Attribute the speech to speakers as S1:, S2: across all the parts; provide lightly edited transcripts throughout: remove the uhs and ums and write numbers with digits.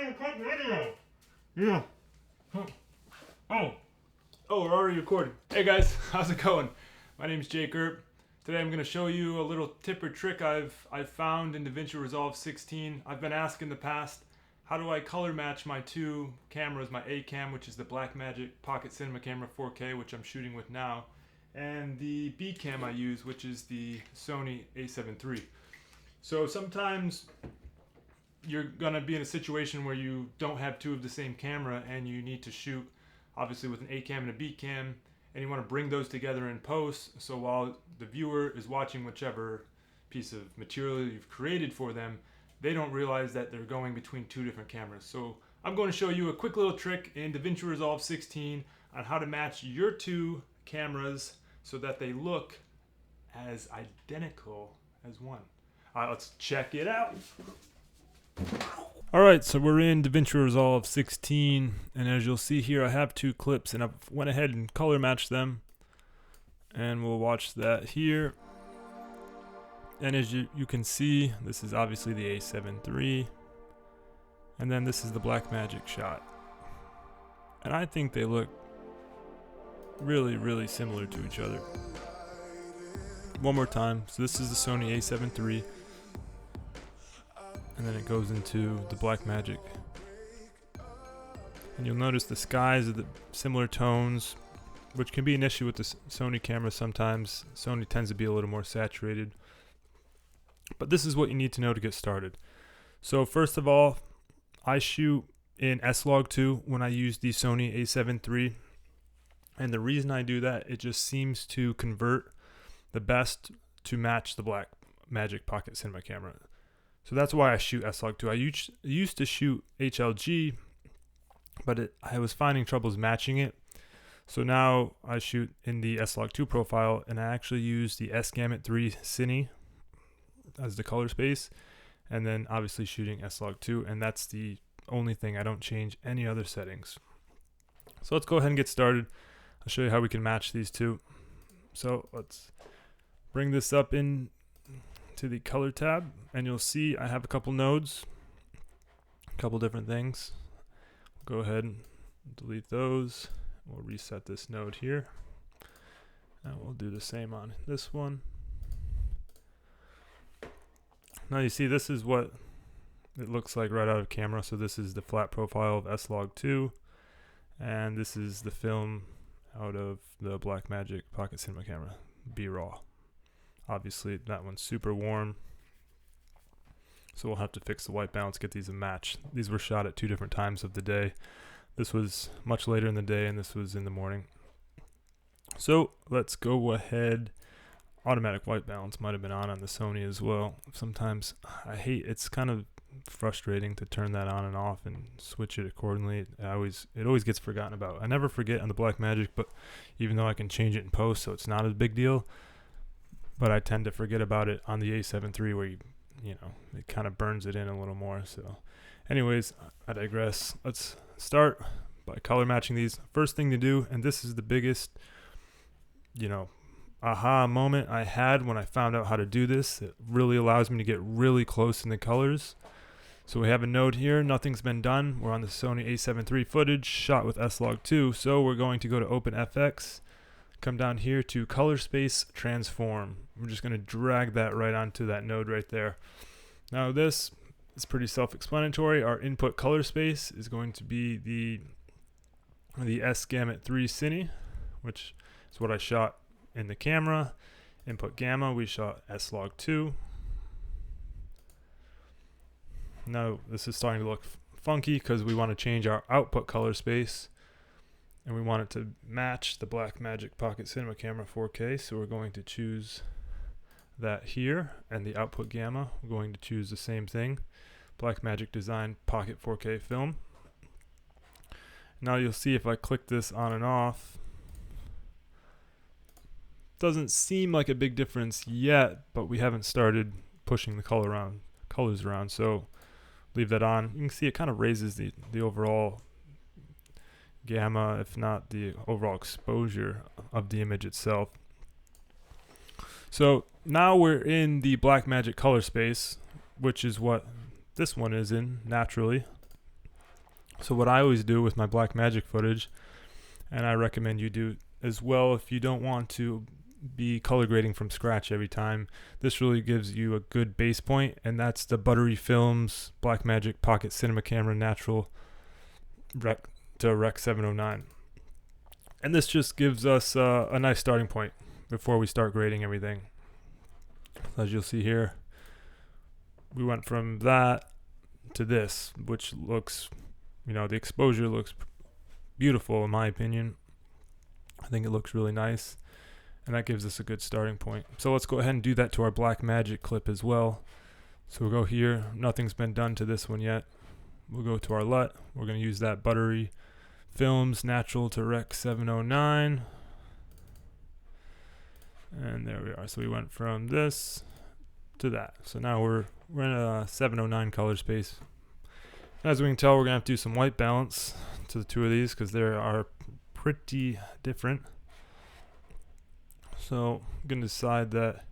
S1: a quick video. Yeah.
S2: Oh, we're already recording. Hey guys, how's it going? My name's Jake Earp. Today I'm going to show you a little tip or trick I've found in DaVinci Resolve 16. I've been asked in the past, how do I color match my two cameras, my A cam, which is the Blackmagic Pocket Cinema Camera 4K, which I'm shooting with now, and the B cam I use, which is the Sony A7iii. So sometimes you're going to be in a situation where you don't have two of the same camera and you need to shoot obviously with an A cam and a B cam, and you want to bring those together in post, so while the viewer is watching whichever piece of material you've created for them, they don't realize that they're going between two different cameras. So I'm going to show you a quick little trick in DaVinci Resolve 16 on how to match your two cameras so that they look as identical as one. Let's check it out. Alright, so we're in DaVinci Resolve 16, and as you'll see here, I have two clips, and I went ahead and color matched them, and we'll watch that here. And as you can see, this is obviously the A7iii, and then this is the Blackmagic shot. And I think they look really, really similar to each other. One more time, so this is the Sony A7iii. And then it goes into the Blackmagic. And you'll notice the skies are the similar tones, which can be an issue with the Sony camera sometimes. Sony tends to be a little more saturated. But this is what you need to know to get started. So first of all, I shoot in S-Log2 when I use the Sony A7iii. And the reason I do that, it just seems to convert the best to match the Blackmagic Pocket Cinema Camera. So that's why I shoot S-Log2. I used to shoot HLG, but I was finding troubles matching it. So now I shoot in the S-Log2 profile, and I actually use the S-Gamut3 Cine as the color space, and then obviously shooting S-Log2, and that's the only thing. I don't change any other settings. So let's go ahead and get started. I'll show you how we can match these two. So let's bring this up in to the color tab, and you'll see I have a couple nodes, a couple different things. Go ahead and delete those. We'll reset this node here, and we'll do the same on this one. Now you see this is what it looks like right out of camera. So this is the flat profile of S-Log2, and this is the film out of the Blackmagic Pocket Cinema Camera B-RAW. Obviously that one's super warm, so we'll have to fix the white balance, get these a match. These were shot at two different times of the day. This was much later in the day, and this was in the morning. So let's go ahead. Automatic white balance might have been on the Sony as well. Sometimes it's kind of frustrating to turn that on and off and switch it accordingly. It always gets forgotten about. I never forget on the Blackmagic, but even though I can change it in post, so it's not a big deal. But I tend to forget about it on the A7iii, where you know, it kind of burns it in a little more. So anyways, I digress. Let's start by color matching these. First thing to do, and this is the biggest, aha moment I had when I found out how to do this. It really allows me to get really close in the colors. So we have a node here, nothing's been done. We're on the Sony A7iii footage, shot with S-Log2. So we're going to go to OpenFX, come down here to color space transform. We're just going to drag that right onto that node right there. Now this is pretty self-explanatory. Our input color space is going to be the S-Gamut3 Cine, which is what I shot in the camera. Input gamma, we shot S-Log2. Now this is starting to look funky because we want to change our output color space, and we want it to match the Blackmagic Pocket Cinema Camera 4K, so we're going to choose that here, and the output gamma, we're going to choose the same thing, Blackmagic Design Pocket 4K Film. Now you'll see if I click this on and off, doesn't seem like a big difference yet, but we haven't started pushing the colors around, so leave that on. You can see it kind of raises the overall gamma, if not the overall exposure of the image itself. So now we're in the Blackmagic color space, which is what this one is in naturally. So what I always do with my Blackmagic footage, and I recommend you do as well if you don't want to be color grading from scratch every time, this really gives you a good base point, and that's the Buttery Films Blackmagic Pocket Cinema Camera Natural Rec 709. And this just gives us a nice starting point before we start grading everything. As you'll see here, we went from that to this, which looks, the exposure looks beautiful in my opinion. I think it looks really nice, and that gives us a good starting point. So let's go ahead and do that to our Blackmagic clip as well. So we'll go here. Nothing's been done to this one yet. We'll go to our LUT. We're going to use that Buttery Films Natural to Rec 709. And there we are. So we went from this to that. So now we're in a 709 color space. As we can tell, we're going to have to do some white balance to the two of these because they are pretty different. So I'm going to decide that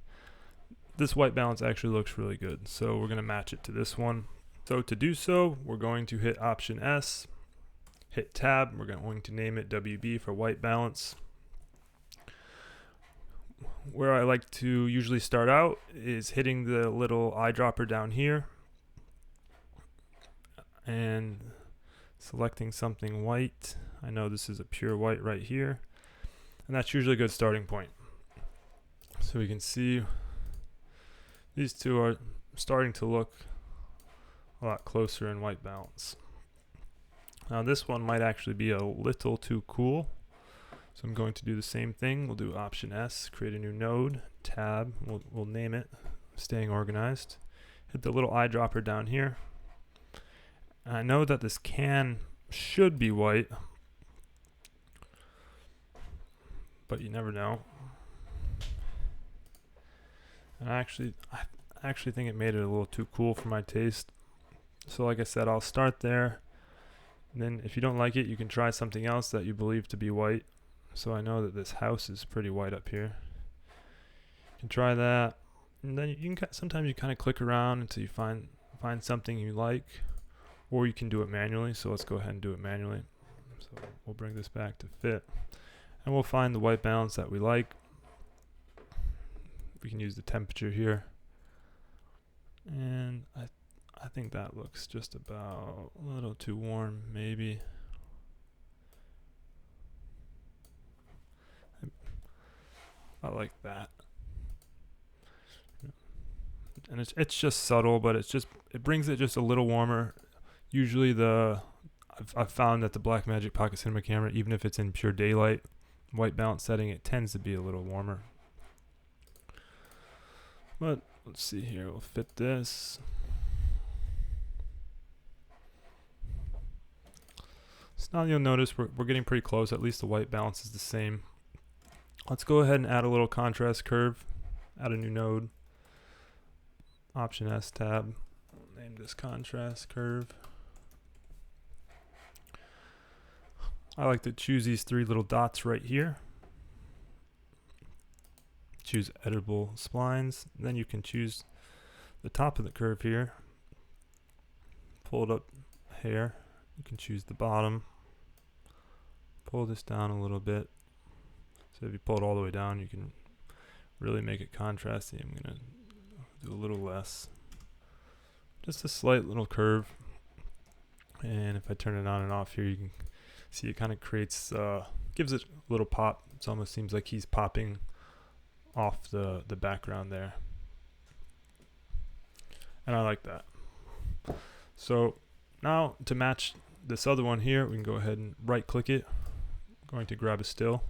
S2: this white balance actually looks really good. So we're going to match it to this one. So to do so, we're going to hit Option S, hit Tab. We're going to name it WB for white balance. Where I like to usually start out is hitting the little eyedropper down here and selecting something white. I know this is a pure white right here, and that's usually a good starting point. So we can see these two are starting to look a lot closer in white balance. Now this one might actually be a little too cool, so I'm going to do the same thing. We'll do Option S, create a new node, Tab, we'll name it Staying Organized. Hit the little eyedropper down here. And I know that this should be white, but you never know. And I actually think it made it a little too cool for my taste. So like I said, I'll start there. And then if you don't like it, you can try something else that you believe to be white. So I know that this house is pretty white up here. You can try that. And then you can sometimes you kind of click around until you find something you like, or you can do it manually. So let's go ahead and do it manually. So we'll bring this back to fit, and we'll find the white balance that we like. We can use the temperature here, and I think that looks just about a little too warm, maybe. I like that. And it's just subtle, but it brings it just a little warmer. Usually I've found that the Blackmagic Pocket Cinema Camera, even if it's in pure daylight white balance setting, it tends to be a little warmer. But let's see here, we'll fit this. So now you'll notice we're getting pretty close. At least the white balance is the same. Let's go ahead and add a little contrast curve. Add a new node. Option S, Tab. Name this contrast curve. I like to choose these three little dots right here. Choose editable splines. Then you can choose the top of the curve here. Pull it up here. You can choose the bottom. Pull this down a little bit. So if you pull it all the way down, you can really make it contrasty. I'm going to do a little less. Just a slight little curve. And if I turn it on and off here, you can see it kind of creates, gives it a little pop. It almost seems like he's popping off the background there. And I like that. So now to match this other one here, we can go ahead and right click it. I'm going to grab a still.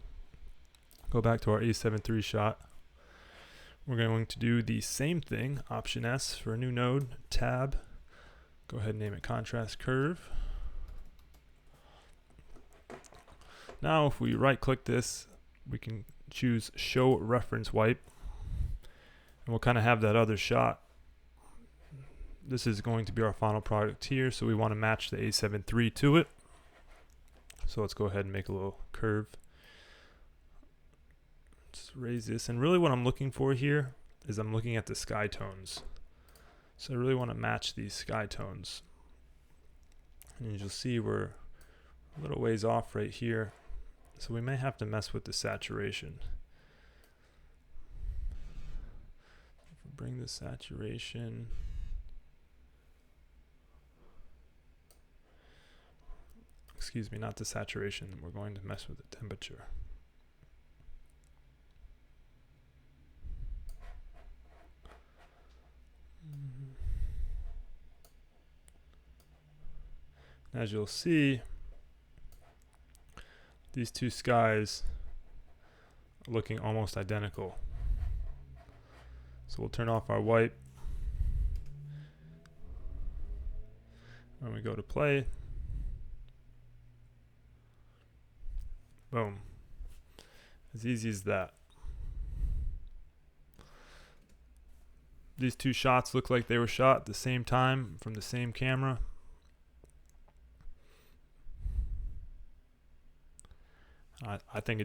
S2: Go back to our A7 III shot. We're going to do the same thing, Option S for a new node, Tab. Go ahead and name it Contrast Curve. Now if we right click this, we can choose Show Reference Wipe. And we'll kind of have that other shot. This is going to be our final product here, so we want to match the A7 III to it. So let's go ahead and make a little curve. Let's raise this, and really what I'm looking for here is I'm looking at the sky tones. So I really want to match these sky tones. And as you'll see, we're a little ways off right here, so we may have to mess with the saturation. If we bring the saturation, excuse me, not the saturation, we're going to mess with the temperature. As you'll see, these two skies are looking almost identical. So we'll turn off our wipe. When we go to play, boom. As easy as that. These two shots look like they were shot at the same time from the same camera. I think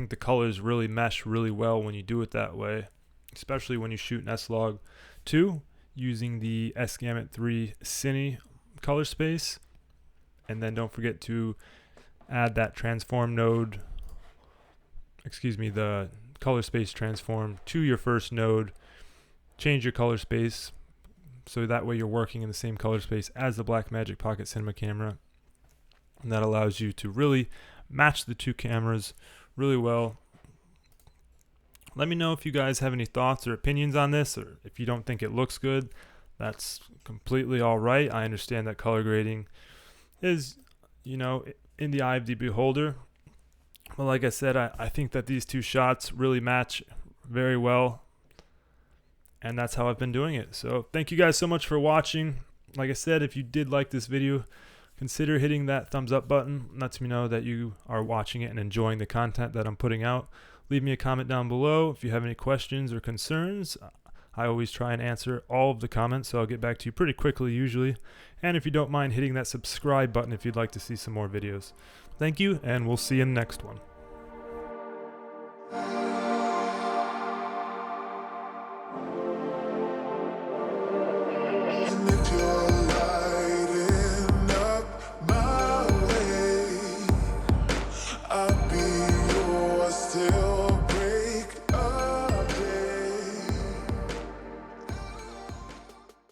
S2: the colors really mesh really well when you do it that way, especially when you shoot an S-Log2 using the S-Gamut 3 Cine color space. And then don't forget to add that transform node, the color space transform to your first node. Change your color space so that way you're working in the same color space as the Blackmagic Pocket Cinema Camera. And that allows you to really match the two cameras really well. Let me know if you guys have any thoughts or opinions on this, or if you don't think it looks good. That's completely all right. I understand that color grading is, in the eye of the beholder. But like I said, I think that these two shots really match very well. And that's how I've been doing it. So thank you guys so much for watching. Like I said, if you did like this video, consider hitting that thumbs up button. Lets me know that you are watching it and enjoying the content that I'm putting out. Leave me a comment down below if you have any questions or concerns. I always try and answer all of the comments, so I'll get back to you pretty quickly usually. And if you don't mind hitting that subscribe button if you'd like to see some more videos. Thank you, and we'll see you in the next one.